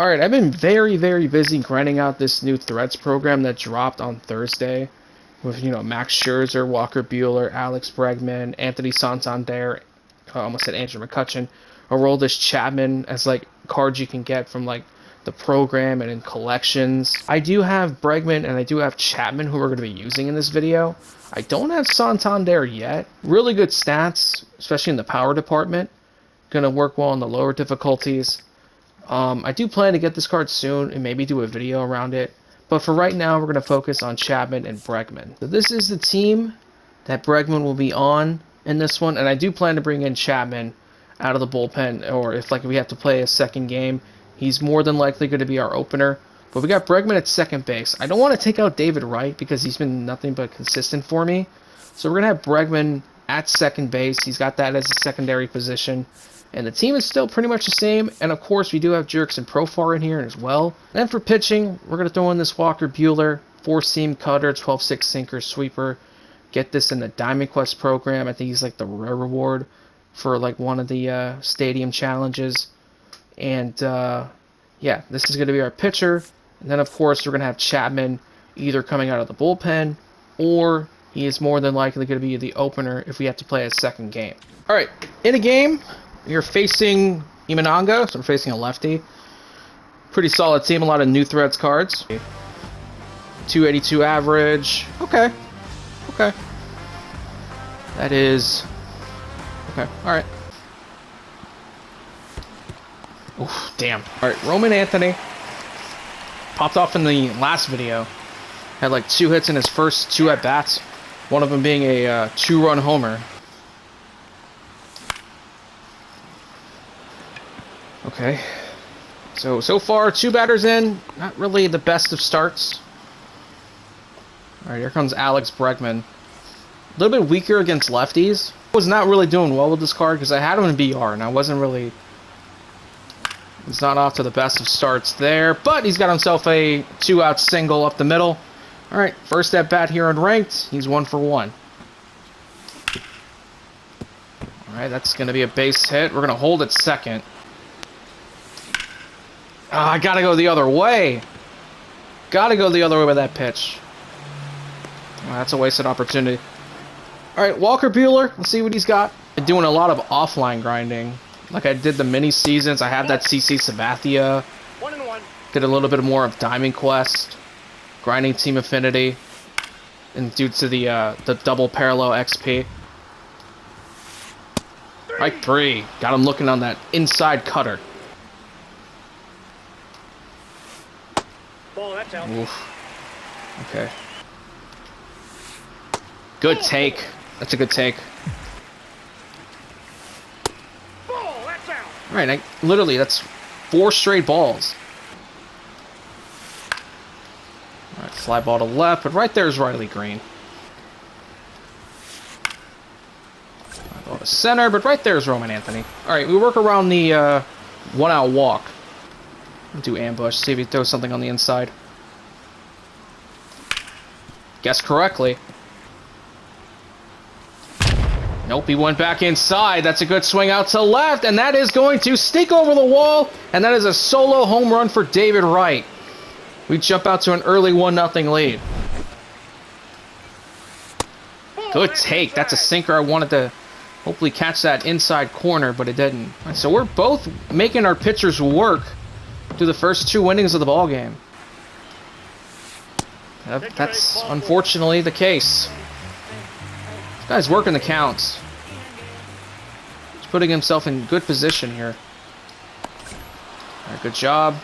Alright, I've been very busy grinding out this new Threads program that dropped on Thursday with, Max Scherzer, Walker Buehler, Alex Bregman, Anthony Santander, I almost said Andrew McCutchen, Aroldis Chapman as, cards you can get from, the program and in collections. I do have Bregman and I do have Chapman who we're going to be using in this video. I don't have Santander yet. Really good stats, especially in the power department. Going to work well in the lower difficulties. I do plan to get this card soon and maybe do a video around it. But for right now, we're going to focus on Chapman and Bregman. So this is the team that Bregman will be on in this one. And I do plan to bring in Chapman out of the bullpen. Or if we have to play a second game, he's more than likely going to be our opener. But we got Bregman at second base. I don't want to take out David Wright because he's been nothing but consistent for me. So we're going to have Bregman at second base. He's got that as a secondary position. And the team is still pretty much the same. And of course, we do have Jurickson Profar in here as well. And for pitching, we're going to throw in this Walker Buehler, 4-seam cutter, 12-6 sinker, sweeper. Get this in the Diamond Quest program. I think he's the rare reward for one of the stadium challenges. And yeah, this is going to be our pitcher. And then of course, we're going to have Chapman either coming out of the bullpen or he is more than likely going to be the opener if we have to play a second game. All right, in a game, you're facing Imananga, so we're facing a lefty. Pretty solid team, a lot of new Threads cards. 282 average. Okay. That is... Okay, alright. Oof, damn. Alright, Roman Anthony. Popped off in the last video. Had 2 hits in his first 2 at-bats. One of them being a 2-run homer. Okay, so far 2 batters in, not really the best of starts. Alright, here comes Alex Bregman. A little bit weaker against lefties. I was not really doing well with this card because I had him in BR and I wasn't really... He's not off to the best of starts there, but he's got himself a 2-out single up the middle. Alright, first at bat here unranked, he's 1 for 1. Alright, that's going to be a base hit. We're going to hold at second. Oh, I gotta go the other way. Gotta go the other way with that pitch. Oh, that's a wasted opportunity. Alright, Walker Buehler. Let's see what he's got. Been doing a lot of offline grinding. Like I did the mini seasons. I have that CC Sabathia. 1-1. Did a little bit more of Diamond Quest. Grinding Team Affinity. And due to the double parallel XP. Strike 3. Got him looking on that inside cutter. Ball, that's out. Oof. Okay. Good take. That's a good take. Ball, that's out. Alright, literally, that's 4 straight balls. Alright, fly ball to left, but right there is Riley Green. Fly ball to center, but right there is Roman Anthony. Alright, we work around the 1-out walk. Do ambush, see if he throws something on the inside. Guess correctly. Nope, he went back inside. That's a good swing out to left, and that is going to sneak over the wall, and that is a solo home run for David Wright. We jump out to an early 1-0 lead. Good take. That's a sinker. I wanted to hopefully catch that inside corner, but it didn't. Right, so we're both making our pitchers work through the first 2 innings of the ball game. That's unfortunately the case. This guy's working the counts. He's putting himself in good position here. All right, good job.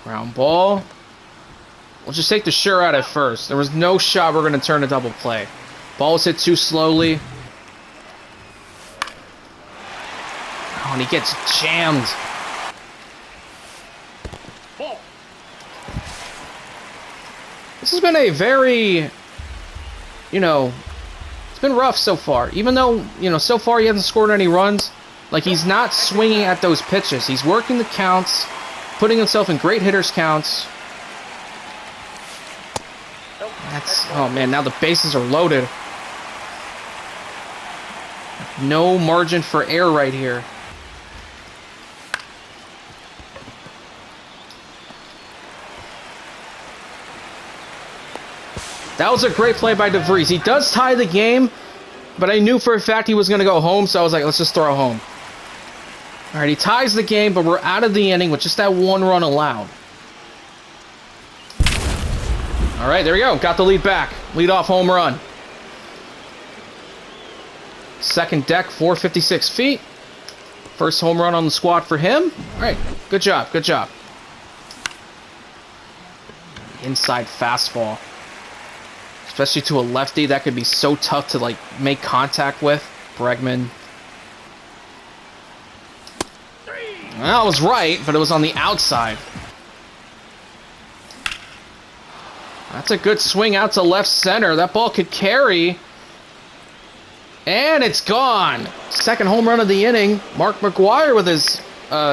Ground ball. We'll just take the sure out at first. There was no shot we're going to turn a double play. Ball was hit too slowly. Oh, and he gets jammed. Ball. This has been a very, it's been rough so far. Even though, so far he hasn't scored any runs, he's not swinging at those pitches. He's working the counts, putting himself in great hitters' counts. Oh man, now the bases are loaded. No margin for error right here. That was a great play by DeVries. He does tie the game, but I knew for a fact he was going to go home, so I was like, let's just throw home. All right, he ties the game, but we're out of the inning with just that 1 run allowed. All right, there we go. Got the lead back. Lead-off home run. Second deck, 456 feet. First home run on the squad for him. All right, good job, good job. Inside fastball. Especially to a lefty, that could be so tough to like make contact with. Bregman. Well, I was right, but it was on the outside. That's a good swing out to left center. That ball could carry. And it's gone. Second home run of the inning. Mark McGuire with his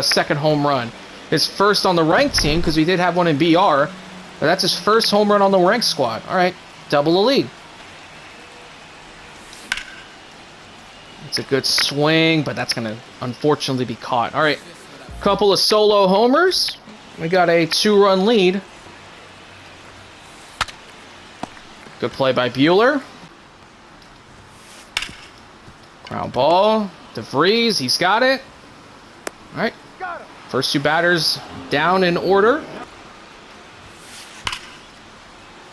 second home run. His first on the ranked team, because we did have one in BR. But that's his first home run on the ranked squad. All right, double the lead. It's a good swing, but that's going to unfortunately be caught. All right, couple of solo homers. We got a 2-run lead. Good play by Bueller. Ground ball. DeVries, he's got it. All right, first 2 batters down in order.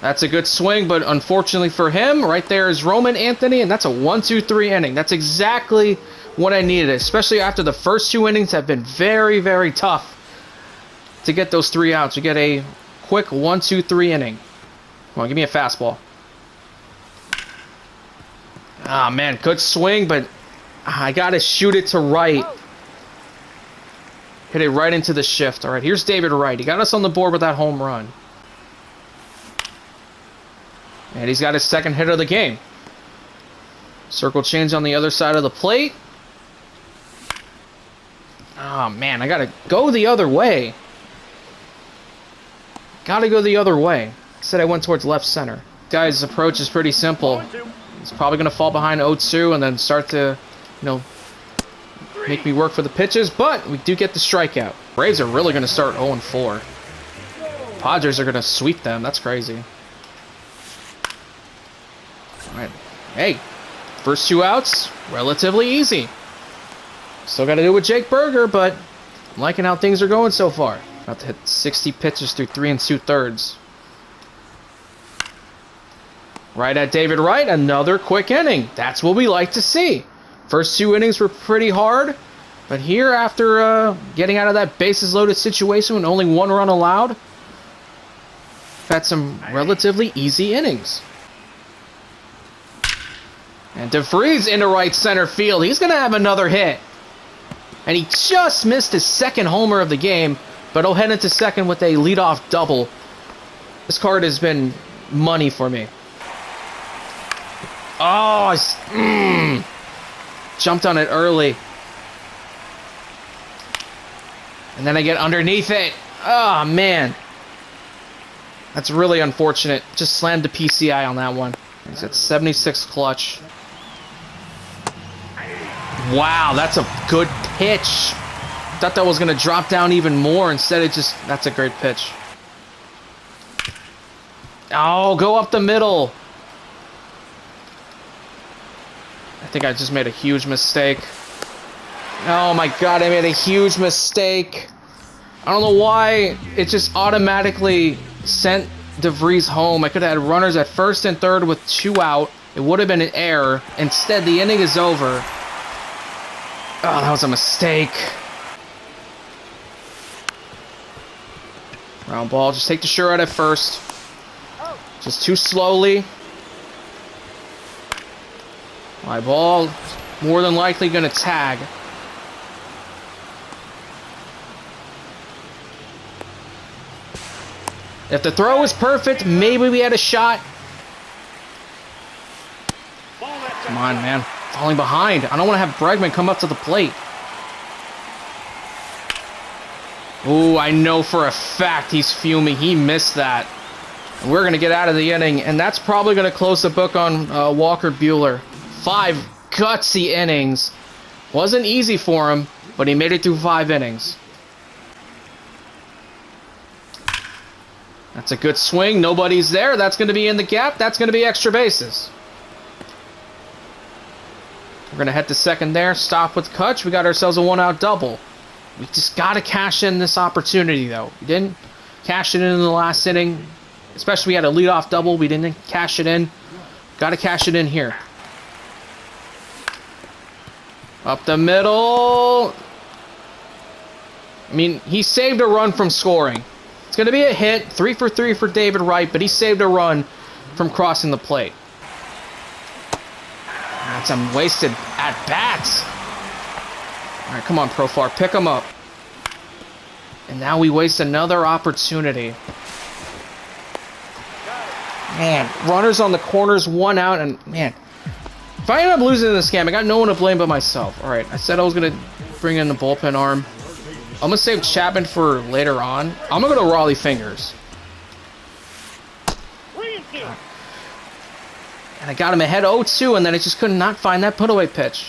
That's a good swing, but unfortunately for him, right there is Roman Anthony, and that's a 1-2-3 inning. That's exactly what I needed, especially after the first 2 innings have been very, very tough to get those 3 outs. We get a quick 1-2-3 inning. Come on, give me a fastball. Ah, man, good swing, but I got to shoot it to right. Hit it right into the shift. All right, here's David Wright. He got us on the board with that home run. And he's got his second hit of the game. Circle change on the other side of the plate. Oh, man, I got to go the other way. Got to go the other way. Said I went towards left center. Guy's approach is pretty simple. He's probably going to fall behind 0-2 and then start to, you know, make me work for the pitches. But we do get the strikeout. Braves are really going to start 0-4. Padres are going to sweep them. That's crazy. All right. Hey, first 2 outs, relatively easy. Still got to do with Jake Berger, but I'm liking how things are going so far. About to hit 60 pitches through 3 2/3. Right at David Wright, another quick inning. That's what we like to see. First 2 innings were pretty hard, but here after getting out of that bases loaded situation with only 1 run allowed, we've had some relatively easy innings. And DeVries into right center field. He's going to have another hit. And he just missed his second homer of the game, but he'll head into second with a leadoff double. This card has been money for me. Oh, jumped on it early. And then I get underneath it. Oh, man. That's really unfortunate. Just slammed the PCI on that one. He's at 76 clutch. Wow, that's a good pitch. Thought that was going to drop down even more. Instead, that's a great pitch. Oh, go up the middle. I think I just made a huge mistake. Oh my God, I made a huge mistake. I don't know why it just automatically sent DeVries home. I could have had runners at first and third with 2 out. It would have been an error. Instead, the inning is over. Oh, that was a mistake. Round ball. Just take the sure out at first. Just too slowly. My ball, more than likely going to tag. If the throw was perfect, maybe we had a shot. Come on, man. Falling behind. I don't want to have Bregman come up to the plate. Ooh, I know for a fact he's fuming. He missed that. And we're going to get out of the inning, and that's probably going to close the book on Walker Bueller. 5 gutsy innings. Wasn't easy for him, but he made it through 5 innings. That's a good swing. Nobody's there. That's going to be in the gap. That's going to be extra bases. We're going to head to second there. Stop with Kutch. We got ourselves a one-out double. We just got to cash in this opportunity, though. We didn't cash it in the last inning. Especially we had a leadoff double. We didn't cash it in. Got to cash it in here. Up the middle. I mean, he saved a run from scoring. It's going to be a hit. 3 for 3 for David Wright, but he saved a run from crossing the plate. That's some wasted at-bats. All right, come on, Profar. Pick him up. And now we waste another opportunity. Man, runners on the corners, 1 out, and man, if I end up losing this game, I got no one to blame but myself. All right, I said I was going to bring in the bullpen arm. I'm going to save Chapman for later on. I'm going to go to Raleigh Fingers. And I got him ahead 0-2, and then I just could not find that put-away pitch.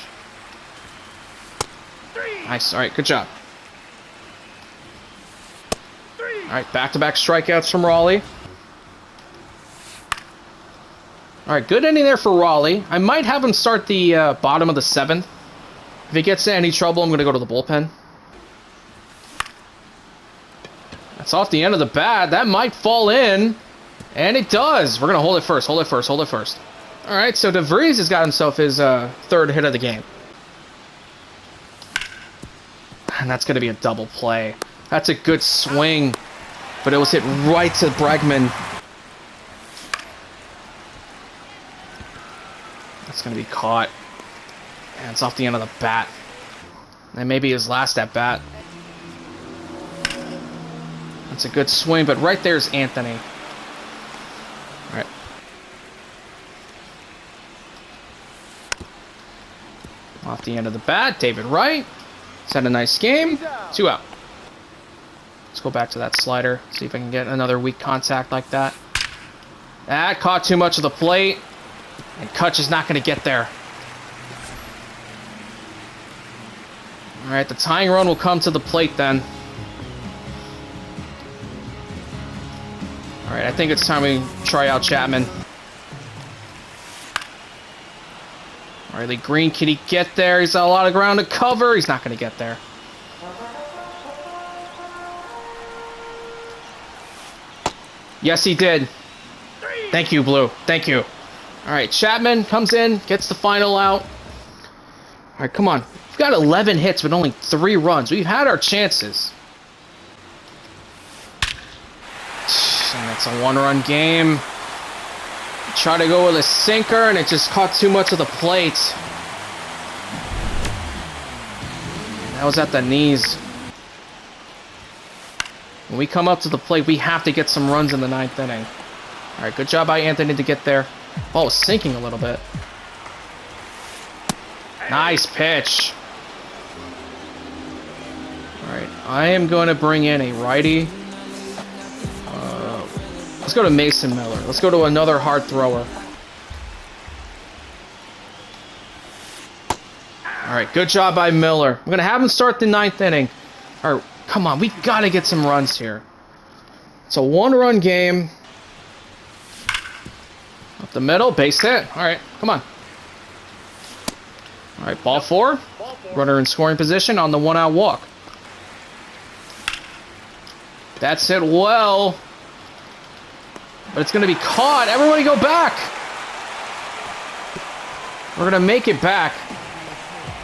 Nice. All right, good job. All right, back-to-back strikeouts from Raleigh. All right, good inning there for Raleigh. I might have him start the bottom of the 7th. If he gets in any trouble, I'm going to go to the bullpen. That's off the end of the bat. That might fall in. And it does. We're going to hold it first. Hold it first. Hold it first. All right, so DeVries has got himself his 3rd hit of the game. And that's going to be a double play. That's a good swing. But it was hit right to Bregman. That's going to be caught. And it's off the end of the bat. And maybe his last at bat. That's a good swing, but right there's Anthony. All right. Off the end of the bat, David Wright. He's had a nice game. 2 out. Let's go back to that slider. See if I can get another weak contact like that. That caught too much of the plate. And Kutch is not going to get there. All right, the tying run will come to the plate then. All right, I think it's time we try out Chapman. Riley Green, can he get there? He's got a lot of ground to cover. He's not going to get there. Yes, he did. Thank you, Blue. Thank you. All right, Chapman comes in, gets the final out. All right, come on. We've got 11 hits, but only 3 runs. We've had our chances. And it's a 1-run game. Try to go with a sinker, and it just caught too much of the plate. That was at the knees. When we come up to the plate, we have to get some runs in the 9th inning. All right, good job by Anthony to get there. Ball was sinking a little bit. Nice pitch. All right, I am going to bring in a righty. Let's go to Mason Miller. Let's go to another hard thrower. All right, good job by Miller. I'm going to have him start the 9th inning. All right, come on. We got to get some runs here. It's a 1-run game. Up the middle, base hit. All right, come on. All right, ball 4. Runner in scoring position on the 1-out walk. That's hit well. But it's going to be caught. Everybody go back. We're going to make it back.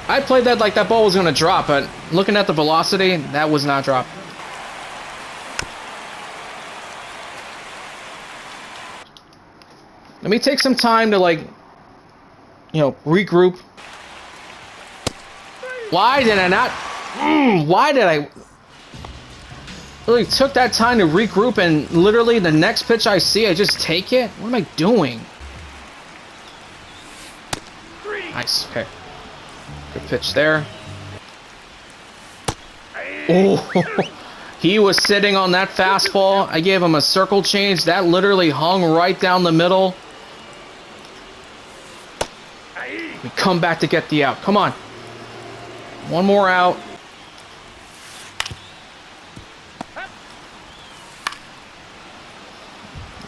I played that like that ball was going to drop, but looking at the velocity, that was not dropped. Let me take some time to, regroup. Why did I not? Why did I? Really took that time to regroup, and literally the next pitch I see, I just take it? What am I doing? Nice. Okay. Good pitch there. Oh, he was sitting on that fastball. I gave him a circle change. That literally hung right down the middle. We come back to get the out. Come on. One more out.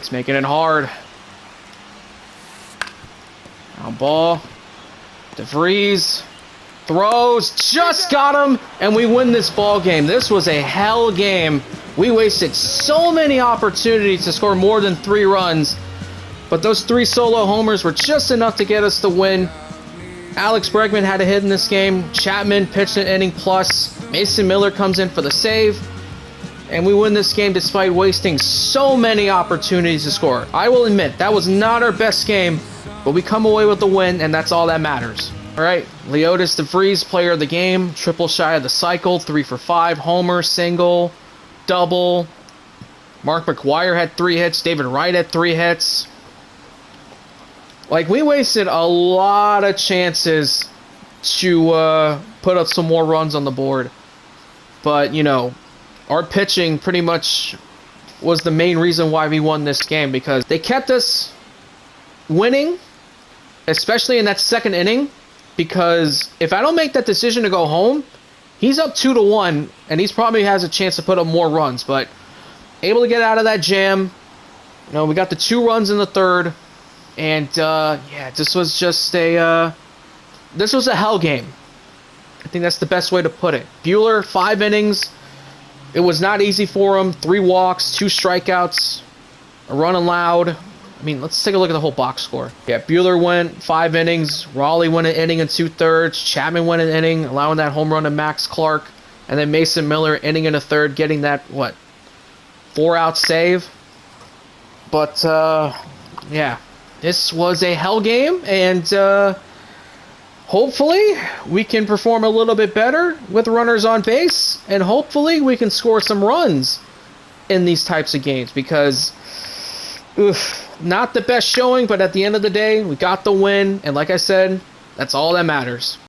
He's making it hard. Ground ball. DeVries throws, just got him, and we win this ball game. This was a hell game. We wasted so many opportunities to score more than 3 runs, but those 3 solo homers were just enough to get us the win. Alex Bregman had a hit in this game. Chapman pitched an inning plus. Mason Miller comes in for the save. And we win this game despite wasting so many opportunities to score. I will admit, that was not our best game, but we come away with the win, and that's all that matters. All right, Leotis DeVries, player of the game, triple shy of the cycle, 3 for 5, homer, single, double. Mark McGwire had 3 hits. David Wright had 3 hits. Like, we wasted a lot of chances to put up some more runs on the board. But, you know, our pitching pretty much was the main reason why we won this game, because they kept us winning, especially in that second inning, because if I don't make that decision to go home, he's up 2-1, and he's probably has a chance to put up more runs. But able to get out of that jam. You know, we got the 2 runs in the third. And, yeah, this was just this was a hell game. I think that's the best way to put it. Buehler, 5 innings. It was not easy for him. 3 walks, 2 strikeouts, a run allowed. I mean, let's take a look at the whole box score. Yeah, Buehler went 5 innings. Raleigh went an inning and 2/3. Chapman went an inning, allowing that home run to Max Clark. And then Mason Miller, inning and a third, getting that, 4-out save. But, yeah. This was a hell game, and hopefully we can perform a little bit better with runners on base, and hopefully we can score some runs in these types of games, because not the best showing, but at the end of the day, we got the win, and like I said, that's all that matters.